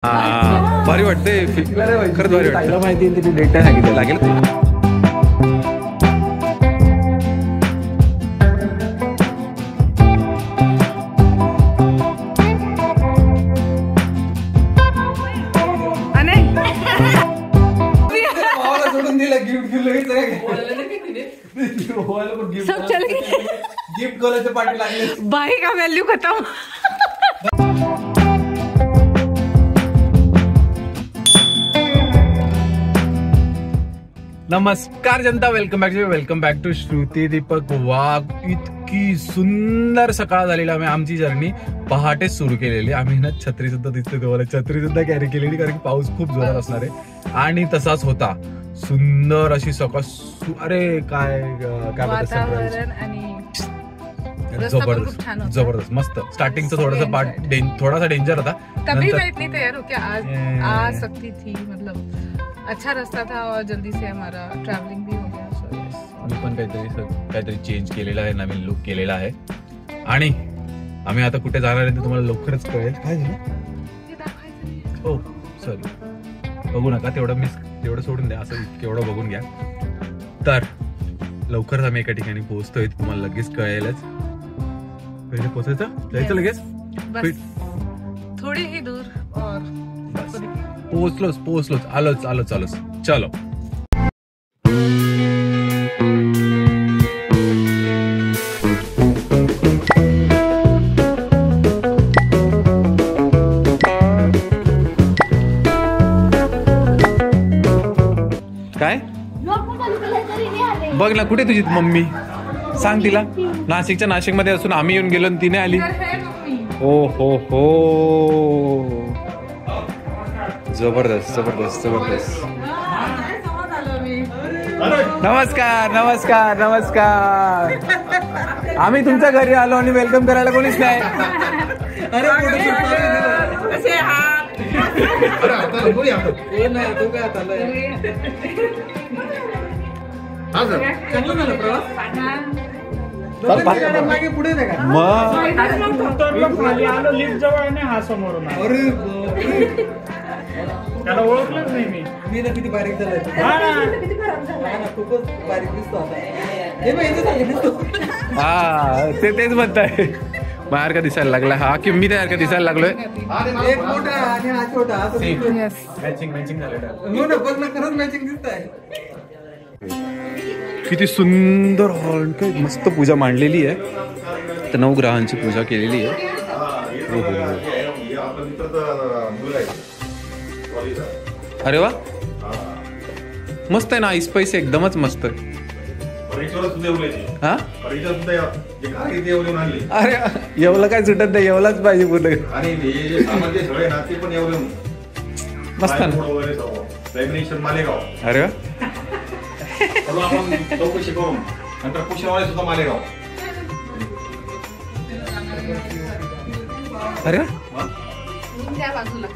भारी वाटते खरंच भारी वाटतं. माहिती आहे डेट सांगितलं लागेल सब चल गए. गिफ्ट गोल्याच्या पाठी लागले. बाई का वैल्यू खत्म. नमस्कार जनता, welcome back to Shruti Deepak Wagh. इतकी सुंदर सकाळ झालेली. आम्ही आमची जर्नी पहाटेच सुरू केलेली. आम्ही ना छत्री सुद्धा दिसते तुम्हाला, छत्री सुद्धा कॅरी केलेली कारण की पाऊस खूप जोरात असणार आहे आणि तसाच होता. सुंदर अशी सकाळ. अरे काय वातावरण आणि जबरदस्त मस्त. स्टार्टिंगचा थोडासा डेंजर होता. तभी मैं इतनी तैयार हूँ कि आज आ सकती थी. मतलब अच्छा रास्ता था और जल्दी से हमारा ट्रैवलिंग भी हो गया. आम्ही पण काहीतरी चेंज केलेला आहे, नवीन लुक केलेला आहे आणि आम्ही आता कुठे जाणार आहे ते तुम्हाला लवकरच कळेल. काय झालं हो सॉरी, बघू नका तेवढं सोडून द्या. असं केवढं बघून घ्या. तर लवकरच आम्ही एका ठिकाणी पोहोचतोय, तुम्हाला लगेच कळेलच. पहिले पोहोचायचं, जायचं लगेच. थोडी ही दूर और पोहोचलोच. आलोच. चलो. काय बघ ना, कुठे तुझी मम्मी? सांग तिला. नाशिक मध्ये असून आम्ही येऊन गेलो आणि तिने आली. ओ हो जबरदस्त. नमस्कार. आम्ही तुमच्या घरी आलो आणि वेलकम करायला कोणीच नाही. पुढे हा समोरून त्याला ओळखलंच नाही मी ना. किती बारीक झालाय, खूपच बारीक दिसतो. हा तेच म्हणताय. बाहेर का दिसायला लागला हा की मी तयार का दिसायला लागलोय. एक मोठा आणि हा छोटा. मॅचिंग झालेलं. हो ना, बघ ना, खरंच मॅचिंग दिसतंय. किती सुंदर हॉल. काय मस्त पूजा मांडलेली आहे. तर 9 ग्रहांची पूजा केलेली आहे. अरे वा, मस्त आहे ना. स्पाइस एकदमच मस्त आहे. हा अरे येवला काय सुटत नाही, येवलाच पाहिजे पूर्ण. मस्त ना. अरे वा. चौकशी करून नंतर पुष्यवाळे सुद्धा मालेगाव. अरे त्या बाजूला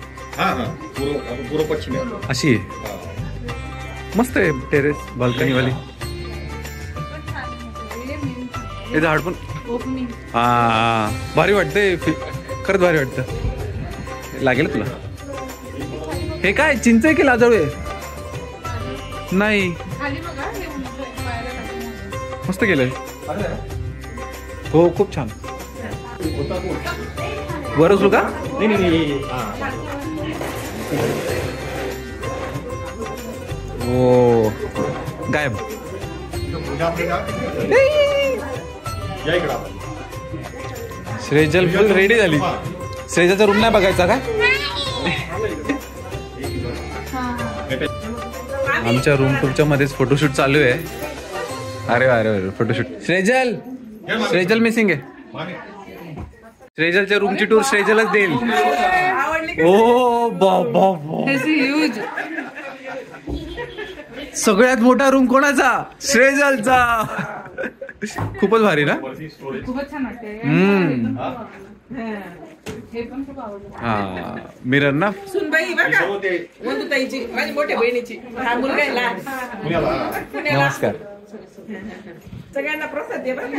पूर्व पश्चिम अशी मस्त आहे. टेरेस बाल्कनी वाली. हे झाड पण हा भारी वाटते. खरंच भारी वाटतं. लागेल तुला. हे काय चिंच आहे की लाजळू आहे? नाही, मस्त केलंय. हो खूप छान. बरंच लोक हो गायब. श्रेजल फुल रेडी झाली. श्रेजलचा रूम नाही बघायचा का? आमच्या रूम टूरच्या मध्येच फोटोशूट चालू आहे. अरे फोटोशूट. श्रेजल मिसिंग आहे. श्रेजलच्या रूमची टूर श्रेजलच देईल. ओ बाबा, सगळ्यात मोठा रूम कोणाचा? श्रेजलचा. खूपच भारी ना. खूपच छान वाटते. हा मिरर ना. सुनबाई बरं का, वंदुताईची, माझी मोठ्या बहिणीची. हा मुलगा आहे लहान. नमस्कार. सगळ्यांना प्रसाद दे बरं का.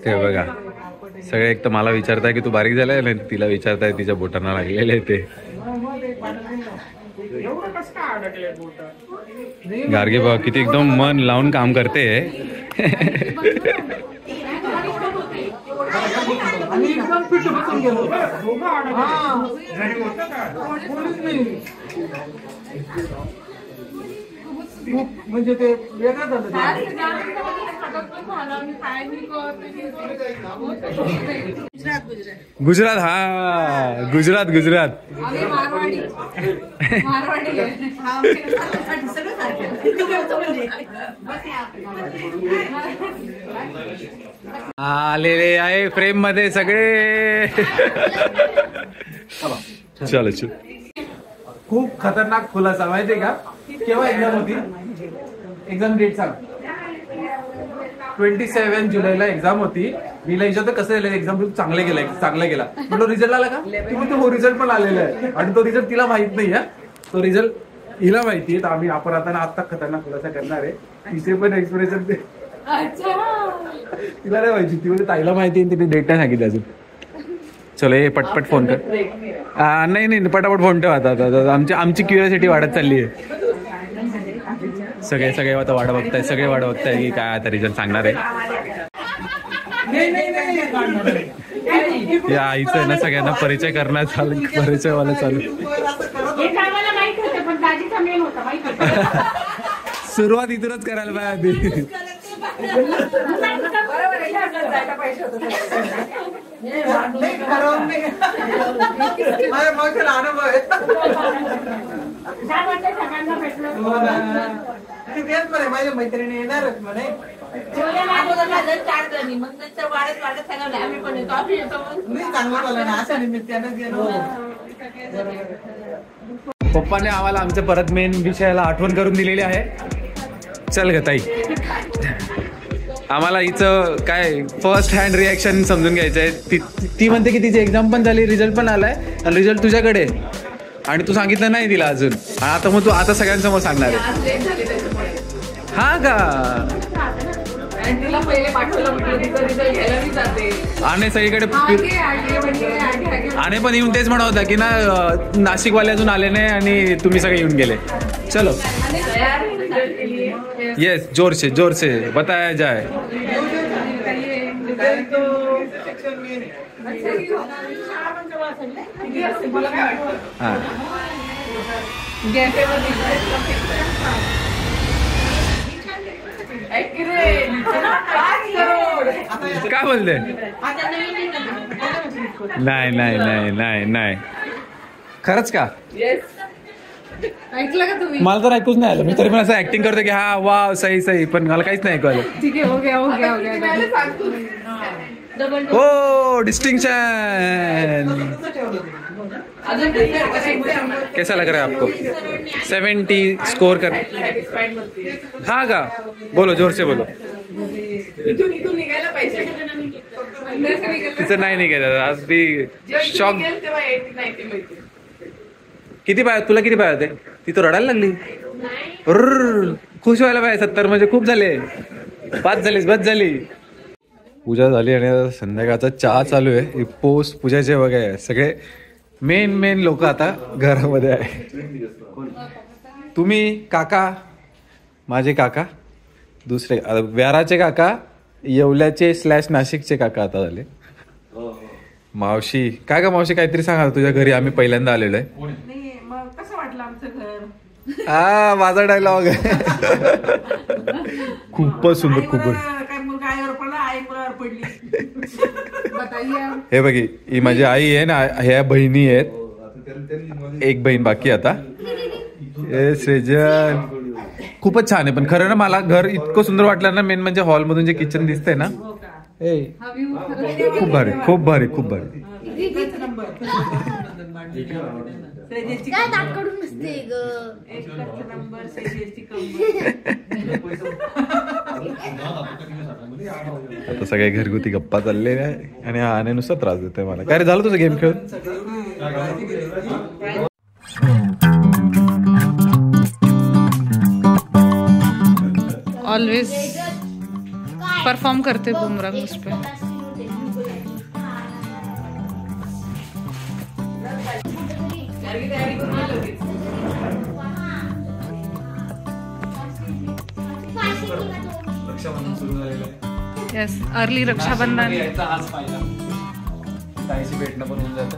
ते बघा सगळे एक तर मला विचारताय की तू बारीक झालाय आणि तिला विचारताय तिच्या बोटांना लागलेले ते. गार्गे बाबा किती एकदम मन लावून काम करते. आणि एकदम फिट बसून गेलो. खूप म्हणजे ते वेगळं झालं गुजरात. हा गुजरात गुजरात. आलेले आहे फ्रेम मध्ये सगळे. चलो चल. खूप खतरनाक खुलासा माहितीये का. केव्हा एक्झाम होती. एक्झाम डेट सांग. 27 जुलैला एक्झाम होती. मीला विचारतो कसं झालं एक्झाम. चांगलं गेला म्हणलं रिझल्ट आला का. तुम्ही हो रिझल्ट पण आलेला आहे आणि तो रिझल्ट तिला माहित नाही. तो रिझल्ट हिला माहिती आहे. तर आम्ही आपण आता खतरनाक खुलासा करणार आहे. तिचे पण एक्सप्रेशन ते तिला नाही माहिती. ती म्हणजे ताईला माहिती आहे. तिने डेट नाही सांगितली अजून. चलो ये पटपट फोन कर. नाही पटापट फोन ठेवा. आता आमची क्युरियोसिटी वाढत चालली आहे. सगळे आता वाट बघताय. सगळे वाट बघताय की काय आता रिझल्ट सांगणार आहे. या आईचं आहे ना सगळ्यांना परिचय करण्यात चालू. परिचयवाला चालू. सुरुवात इथूनच करायला पाहिजे. माझ्या मैत्रिणी येणारच म्हणे. पप्पाने आम्हाला आमच्या परत मेन विषयाला आठवण करून दिलेली आहे. चल ग ताई. आम्हाला हिचं काय फर्स्ट हँड रिॲक्शन समजून घ्यायचं आहे. ती म्हणते की तिची एक्झाम पण झाली, रिझल्ट पण आलाय आणि रिझल्ट तुझ्याकडे आणि तू सांगितलं नाही तिला अजून. आता मग तू आता सगळ्यांसमोर सांगणार आहे. हा का. आणि सगळीकडे आणि पण येऊन तेच म्हणत होता की ना नाशिकवाले अजून आले नाही आणि तुम्ही सगळे येऊन गेले. चलो यस जोर से बताया जाए. हाँ काय बोलते. नाही खरंच का. ऐकलं का तुम्ही. मला तर ऐकूच नाही आलं. मी तरी पण असं ऍक्टिंग करतो की हा वा सही पण मला काहीच नाही ऐकू आलं. ठीक आहे. हो गया. ओ डिस्टिंक्शन. कैसा लग रहा है आपको. 70 स्कोर कर. हाँ का. बोलो जोर से बोलो. तिचं नाही निघायचं आज बी शॉक. किती पाय तुला किती पाय होते. ती तो रडायला लागली. खुश व्हायला पाहिजे. 70 म्हणजे खूप झाले. 5 झालीस बस झाली. पूजा झाली आणि संध्याकाळचा चहा चालू आहे. पोस्ट पूजाचे वगैरे सगळे मेन लोक आता घरामध्ये आहे. तुम्ही काका माझे काका दुसरे व्याराचे काका येवल्याचे / नाशिकचे काका आता झाले. मावशी काय का मावशी काहीतरी सांगा. तुझ्या घरी आम्ही पहिल्यांदा आलेलो आहे. कसं वाटलं आमचं घर. हा माझा डायलॉग आहे. खूपच सुंदर. खूपच काय मुलगा आईवर पडला आई मुलावर पडली. हे बघी ही माझी आई आहे ना. ह्या बहिणी आहेत. एक बहीण बाकी आता. सृजन खूपच छान आहे. पण खरं ना मला घर इतकं सुंदर वाटलं ना. मेन म्हणजे हॉल मधून जे किचन दिसतंय ना खूप भारी. आता सगळे घरगुती गप्पा चाललेल्या आहे आणि हा नुसतं त्रास देतोय मला. काय रे झालं तुझं गेम खेळून. ऑलवेज परफॉर्म करते बुमरांग उस पे। रक्षाबंधन सुरू झालेलं आहे। Yes, early Rakshabandhan. यायचा आज पाहिला, ताईशी भेटणं पण होऊन जातं।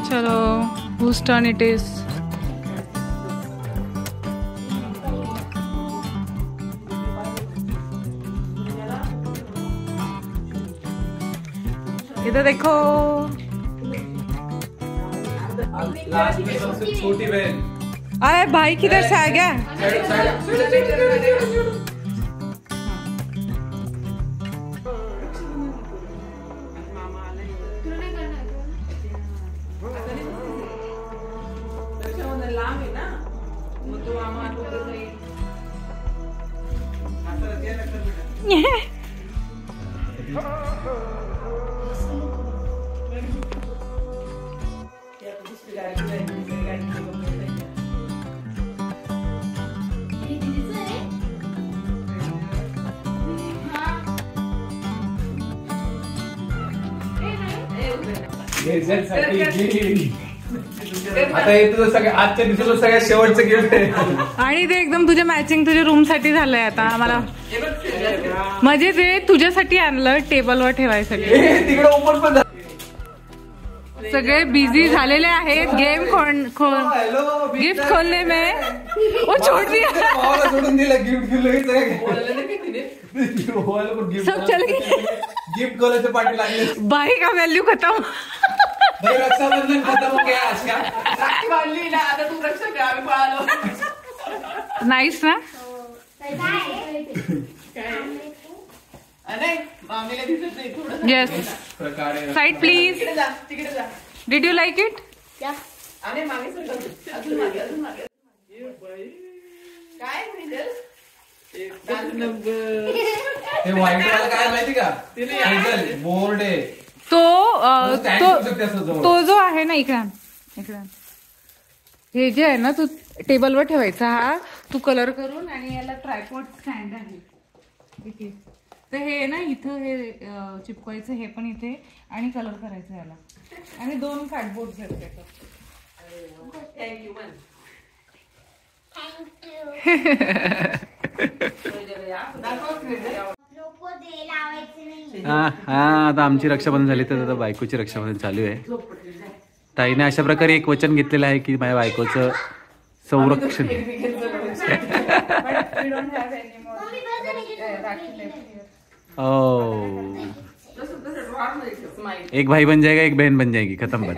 चलो, whose turn it is? इधर देखो। लास्ट में सबसे छोटी बहन। अरे भाई किधर से आ गया? लांब आहे ना, मग तो मामा आठवत नाही। आता हे तुझं सगळं आजच्या दिवसाचं सगळ्यात शेवटचं गिफ्ट आहे। आणि ते एकदम तुझ्या मॅचिंग तुझ्या रूम साठी झालंय आता आम्हाला। म्हणजे ते तुझ्यासाठी आणलं टेबलवर ठेवायसाठी। तिकडे ओपन पण झालं। सगळे बिझी झालेले आहेत गेम गिफ्ट खोलने में। ओ छोड़ दिया, भावाला सोडून दिलं गिफ्ट लगेच सब चल गए। गिफ्ट खोलायचे पाठी लागले। भाई का वैल्यू खत्म। भाई रक्षाबंधन खत्म हो गया आज का। राखी बांधली ना, आता तू रक्षा कर, आम्ही पळालो। नाईस ना? अरे मामीला दिसत नाही थोडं। येस, प्रकारे साइड प्लीज। तिकडे जा, तिकडे जा। Did you like it? आणि मागे सरकव, अजून मागे, अजून मागे। काय म्हणजे हे व्हाईट वाला काय माहिती का? बोर्ड आहे तो जो आहे ना, इकडे हे जे आहे ना, तू टेबलवर ठेवायचा हा, तू कलर करून, आणि याला ट्रायपॉड स्टँड आहे इथे, तर हे ना इथं हे चिपकवायचं, हे पण इथे, आणि कलर करायचं याला, आणि 2 कार्डबोर्ड आहेत थँक्यू हा आता आमची रक्षाबंधन झाली, तर आता बायकोची रक्षाबंधन चालू आहे। ताईने अशा प्रकारे एक वचन घेतलेलं आहे की माझ्या बायकोचं संरक्षण। एक भाई बन जाएगा, एक बहन बन जाएगी, खत्म बात।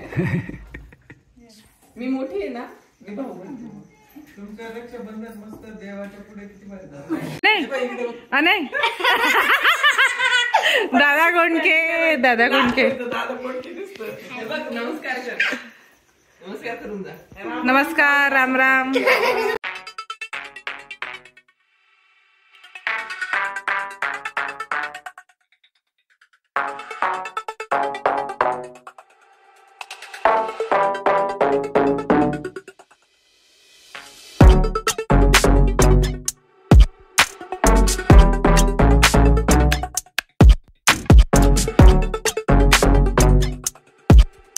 मी मोठी आहे ना, मी भाऊ बनते। तुमचं रक्षाबंधन मस्त देवाच्या पुढे किती नाही दादा कोणके दादा कोणके दिसतं। हे बघ, नमस्कार कर, नमस्कार करून जा। नमस्कार, राम राम।